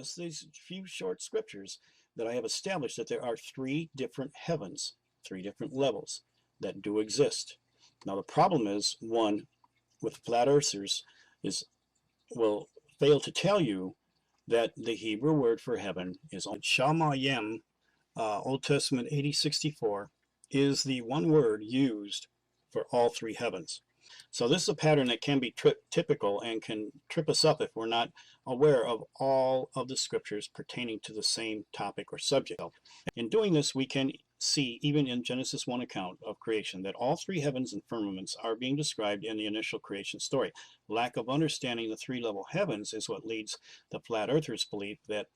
just these few short scriptures, that I have established that there are 3 different heavens, 3 different levels that do exist. Now the problem is, one, with flat earthers will fail to tell you that the Hebrew word for heaven is Shamayim, Old Testament 8064, is the one word used for all 3 heavens. So this is a pattern that can be typical and can trip us up if we're not aware of all of the scriptures pertaining to the same topic or subject. In doing this, we can see, even in Genesis 1 account of creation, that all 3 heavens and firmaments are being described in the initial creation story. Lack of understanding the 3-level heavens is what leads the flat earthers' belief that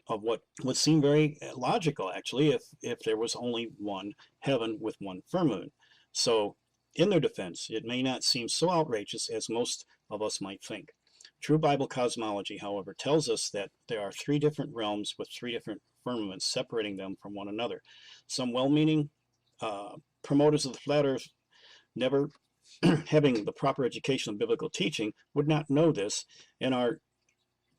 of what would seem very logical, actually, if there was only one heaven with one firmament. So in their defense, it may not seem so outrageous as most of us might think. True Bible cosmology, however, tells us that there are 3 different realms with 3 different firmaments separating them from one another. Some well-meaning promoters of the flat earth, never having the proper education of biblical teaching, would not know this and are,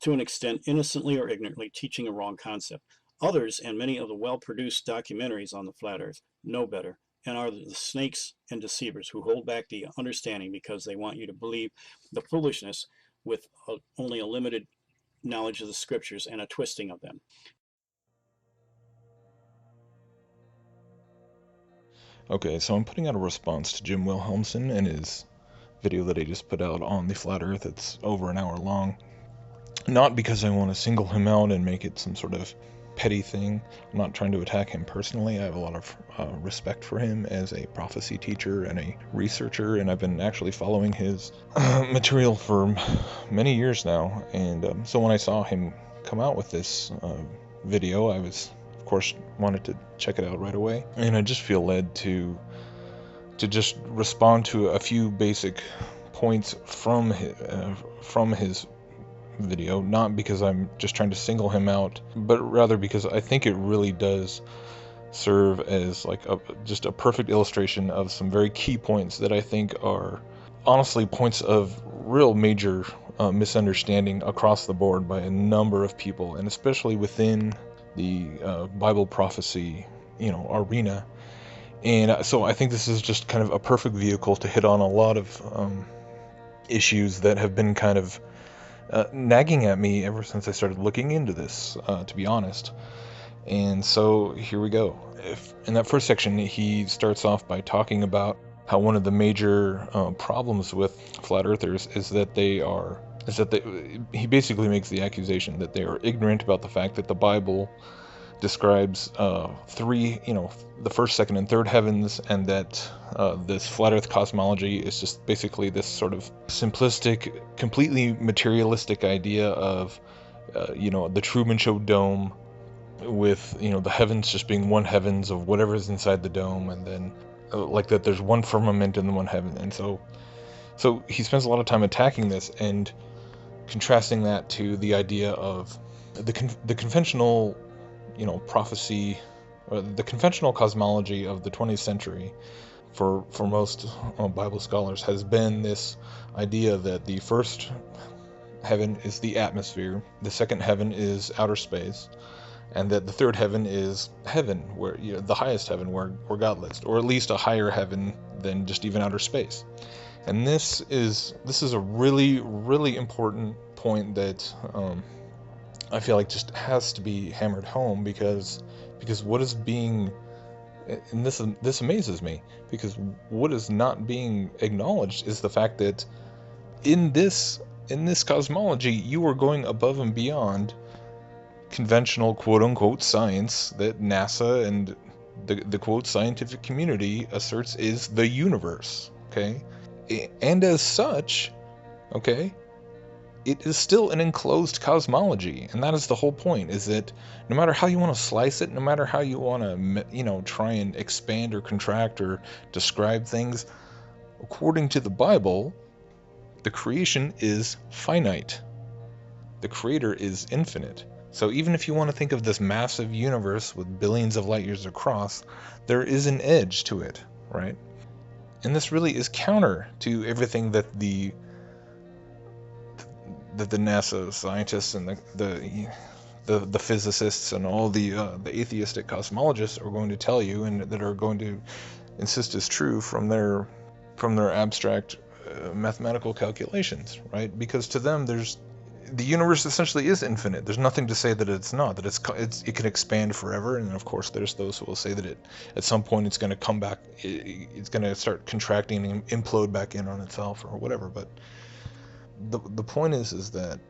to an extent, innocently or ignorantly teaching a wrong concept. Others, and many of the well-produced documentaries on the flat earth, know better and are the snakes and deceivers who hold back the understanding because they want you to believe the foolishness with only a limited knowledge of the scriptures and a twisting of them. Okay, so I'm putting out a response to Jim Wilhelmsen and his video that he just put out on the flat earth. It's over an hour long. Not because I want to single him out and make it some sort of petty thing. I'm not trying to attack him personally. I have a lot of respect for him as a prophecy teacher and a researcher, and I've been actually following his material for many years now. And so when I saw him come out with this video, I was, of course, wanted to check it out right away. And I just feel led to just respond to a few basic points from his video, not because I'm just trying to single him out, but rather because I think it really does serve as like just a perfect illustration of some very key points that I think are honestly points of real major misunderstanding across the board by a number of people, and especially within the Bible prophecy, arena. And so I think this is just kind of a perfect vehicle to hit on a lot of issues that have been kind of nagging at me ever since I started looking into this, to be honest. And so here we go. In that first section, he starts off by talking about how one of the major problems with flat earthers is that he basically makes the accusation that they are ignorant about the fact that the Bible describes 3, the first, second, and third heavens, and that this flat earth cosmology is just basically this sort of simplistic, completely materialistic idea of, the Truman Show dome, with, the heavens just being one heavens of whatever's inside the dome, and then like that there's one firmament in the one heaven. And so he spends a lot of time attacking this and contrasting that to the idea of the conventional prophecy, or the conventional cosmology of the 20th century for most Bible scholars has been this idea that the first heaven is the atmosphere, the second heaven is outer space, and that the third heaven is heaven, where the highest heaven where God lives, or at least a higher heaven than just even outer space. And this is a really, really important point that I feel like just has to be hammered home, because what is being, and this amazes me, because what is not being acknowledged is the fact that in this cosmology you are going above and beyond conventional quote-unquote science that NASA and the quote scientific community asserts is the universe, okay? And as such, okay, it is still an enclosed cosmology, and that is the whole point, is that no matter how you want to slice it, no matter how you want to, try and expand or contract or describe things, according to the Bible, the creation is finite. The Creator is infinite. So even if you want to think of this massive universe with billions of light years across, there is an edge to it, right? And this really is counter to everything that the NASA scientists and the the physicists and all the atheistic cosmologists are going to tell you, and that are going to insist is true from their abstract mathematical calculations, right? Because to them, the universe essentially is infinite. There's nothing to say that it's not, that it can expand forever. And of course, there's those who will say that at some point it's going to come back, it's going to start contracting and implode back in on itself or whatever. But the point is that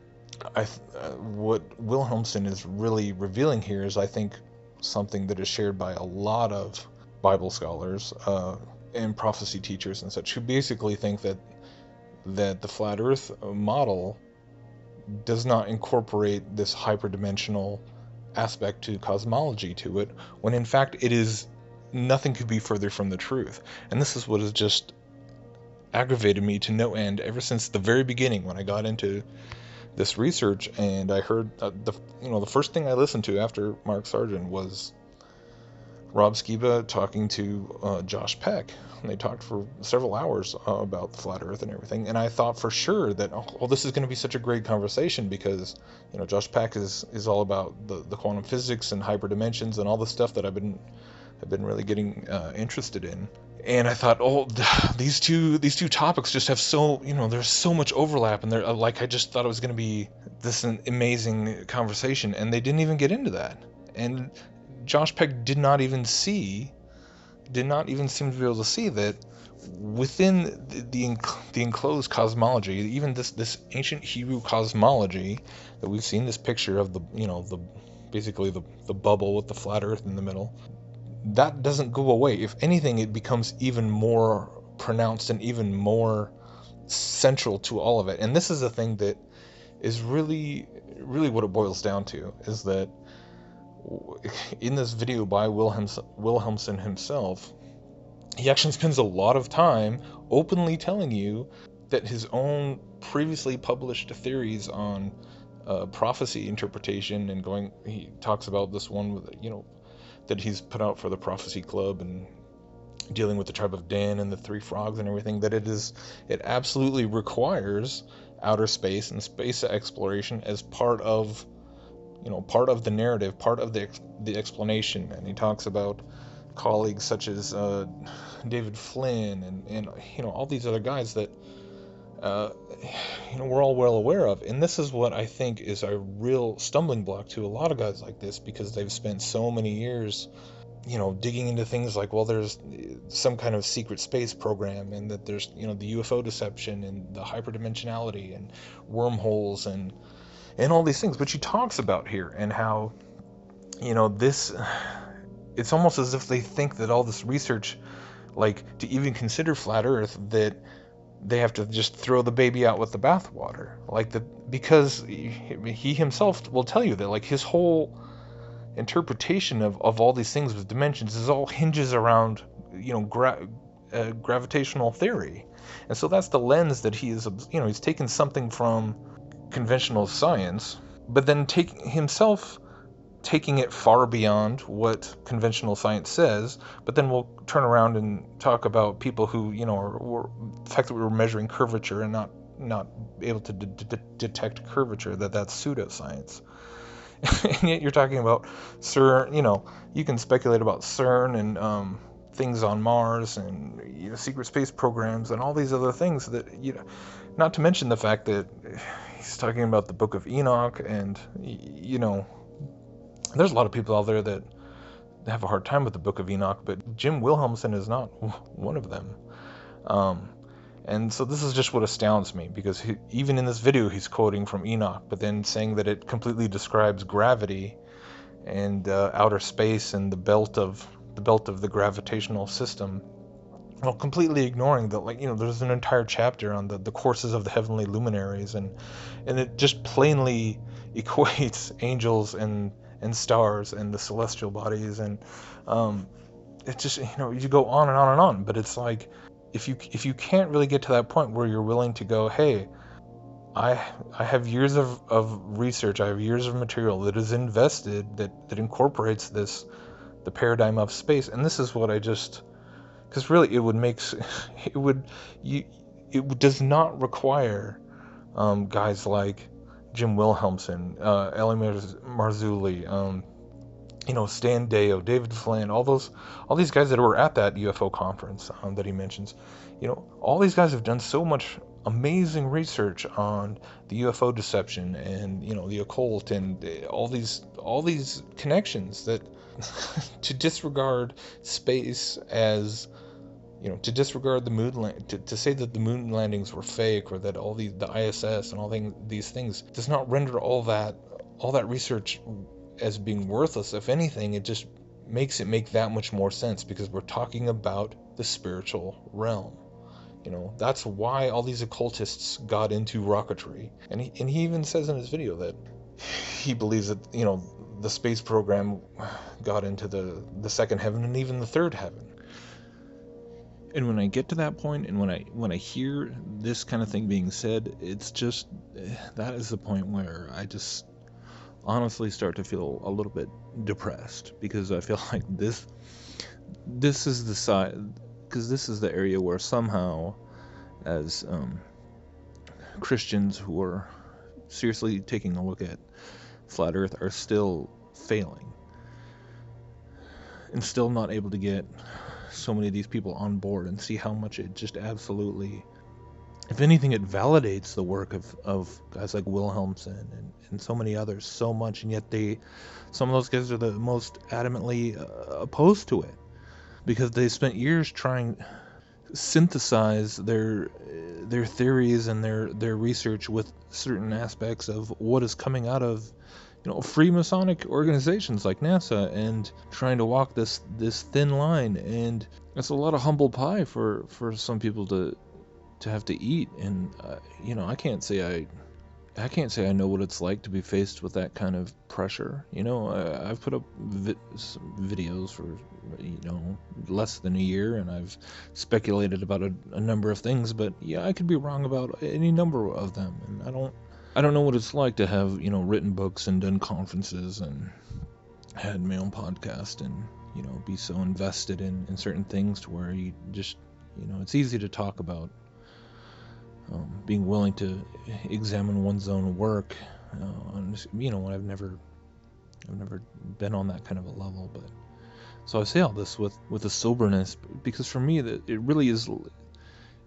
what Wilhelmsen is really revealing here is, I think, something that is shared by a lot of Bible scholars and prophecy teachers and such, who basically think that the flat Earth model does not incorporate this hyperdimensional aspect to cosmology to it, when in fact it is nothing could be further from the truth. And this is what has just aggravated me to no end ever since the very beginning, when I got into this research and I heard the first thing I listened to after Mark Sargent was Rob Skiba talking to Josh Peck. And they talked for several hours about the flat Earth and everything. And I thought for sure that, this is going to be such a great conversation, because Josh Peck is all about the quantum physics and hyperdimensions and all the stuff that I've been really getting interested in. And I thought, these two topics just have there's so much overlap, and they're I just thought it was going to be this amazing conversation, and they didn't even get into that. And Josh Peck did not even seem to be able to see that within the enclosed cosmology, even this ancient Hebrew cosmology that we've seen, this picture of basically the bubble with the flat Earth in the middle, that doesn't go away. If anything, it becomes even more pronounced and even more central to all of it. And this is the thing that is really, really what it boils down to, is that in this video by Wilhelmsen himself, he actually spends a lot of time openly telling you that his own previously published theories on prophecy interpretation, and he talks about this one with that he's put out for the Prophecy Club and dealing with the tribe of Dan and the three frogs and everything, that it absolutely requires outer space and space exploration as part of the narrative, part of the explanation. And he talks about colleagues such as David Flynn and all these other guys that we're all well aware of. And this is what I think is a real stumbling block to a lot of guys like this, because they've spent so many years digging into things like, there's some kind of secret space program, and that there's the UFO deception and the hyperdimensionality and wormholes and all these things, which he talks about here, and how it's almost as if they think that all this research, to even consider flat Earth, that they have to just throw the baby out with the bathwater, because he himself will tell you that his whole interpretation of all these things with dimensions is all hinges around gravitational theory. And so that's the lens that he is, he's taken something from conventional science, but then taking it far beyond what conventional science says. But then we'll turn around and talk about people who the fact that we were measuring curvature and not able to detect curvature, that's pseudoscience. And yet you're talking about CERN. You can speculate about CERN and things on Mars and secret space programs and all these other things that not to mention the fact that he's talking about the Book of Enoch, and there's a lot of people out there that have a hard time with the Book of Enoch, but Jim Wilhelmsen is not one of them. And so this is just what astounds me, because even in this video he's quoting from Enoch, but then saying that it completely describes gravity and outer space and the belt of the gravitational system, while completely ignoring that there's an entire chapter on the courses of the heavenly luminaries, and it just plainly equates angels and stars and the celestial bodies, and it just you go on and on and on. But it's if you can't really get to that point where you're willing to go, hey, I have years of research, I have years of material that is invested that incorporates the paradigm of space. And this is what because really it does not require guys like Jim Wilhelmsen, Eli Marzulli, Stan Deyo, David Flynn, all these guys that were at that UFO conference that he mentions, all these guys have done so much amazing research on the UFO deception and the occult and all these connections that to disregard space as to disregard the to say that the moon landings were fake, or that all the ISS and these things does not render all that research as being worthless. If anything, it just makes it make that much more sense, because we're talking about the spiritual realm. That's why all these occultists got into rocketry. And he even says in his video that he believes that, the space program got into the second heaven and even the third heaven. And when I get to that point, and when I hear this kind of thing being said, it's just, that is the point where I just honestly start to feel a little bit depressed, because I feel like this is the side, because this is the area where somehow, as Christians who are seriously taking a look at flat Earth, are still failing and still not able to get so many of these people on board and see how much it just absolutely, if anything, it validates the work of guys like Wilhelmsen and so many others so much, and yet some of those guys are the most adamantly opposed to it, because they spent years trying to synthesize their theories and their research with certain aspects of what is coming out of free Masonic organizations like NASA, and trying to walk this thin line. And it's a lot of humble pie for some people to have to eat. And I can't say I know what it's like to be faced with that kind of pressure. I've put up videos for less than a year, and I've speculated about a number of things, but yeah, I could be wrong about any number of them. And I don't know what it's like to have written books and done conferences and had my own podcast, and be so invested in certain things to where you just it's easy to talk about being willing to examine one's own work, when I've never been on that kind of a level. But so I say all this with a soberness, because for me that it really is,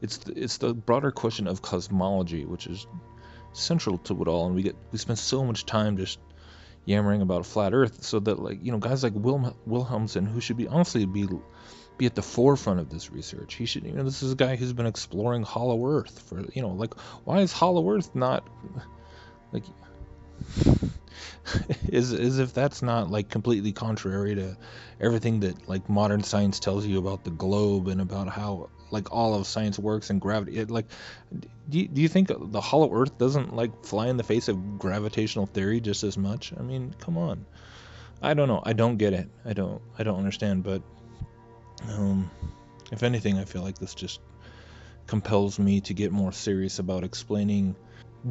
it's the broader question of cosmology, which is central to it all. And we spend so much time just yammering about flat Earth, so that guys like Wilhelmsen, who should be be at the forefront of this research. He should, this is a guy who's been exploring hollow Earth for, why is hollow Earth not, as if that's not completely contrary to everything that modern science tells you about the globe, and about how all of science works, and gravity. Do you think the hollow Earth doesn't fly in the face of gravitational theory just as much? I mean, come on. I don't know. I don't get it. I don't understand. But if anything, I feel like this just compels me to get more serious about explaining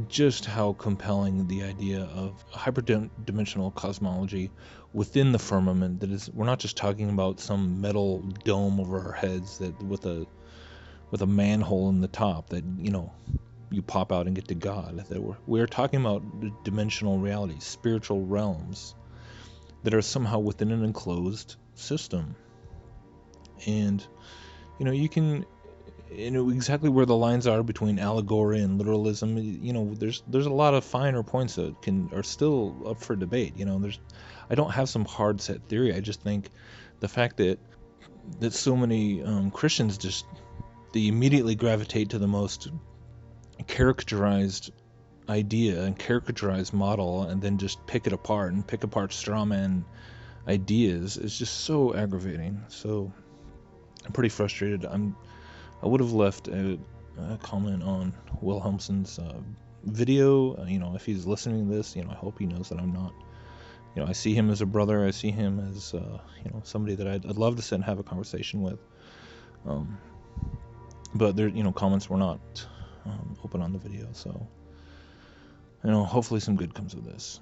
just how compelling the idea of hyperdimensional cosmology within the firmament, that is, we're not just talking about some metal dome over our heads that with a manhole in the top that you pop out and get to God. That we're talking about dimensional realities, spiritual realms that are somehow within an enclosed system. And you can exactly where the lines are between allegory and literalism. There's a lot of finer points that are still up for debate. I don't have some hard set theory. I just think the fact that so many Christians they immediately gravitate to the most characterized idea and characterized model, and then just pick it apart and pick apart straw man ideas, is just so aggravating. So I'm pretty frustrated. I would have left a comment on Wilhelmsen's video. If he's listening to this, I hope he knows that I'm not. I see him as a brother. I see him as somebody that I'd love to sit and have a conversation with. But there, comments were not open on the video. So hopefully some good comes of this.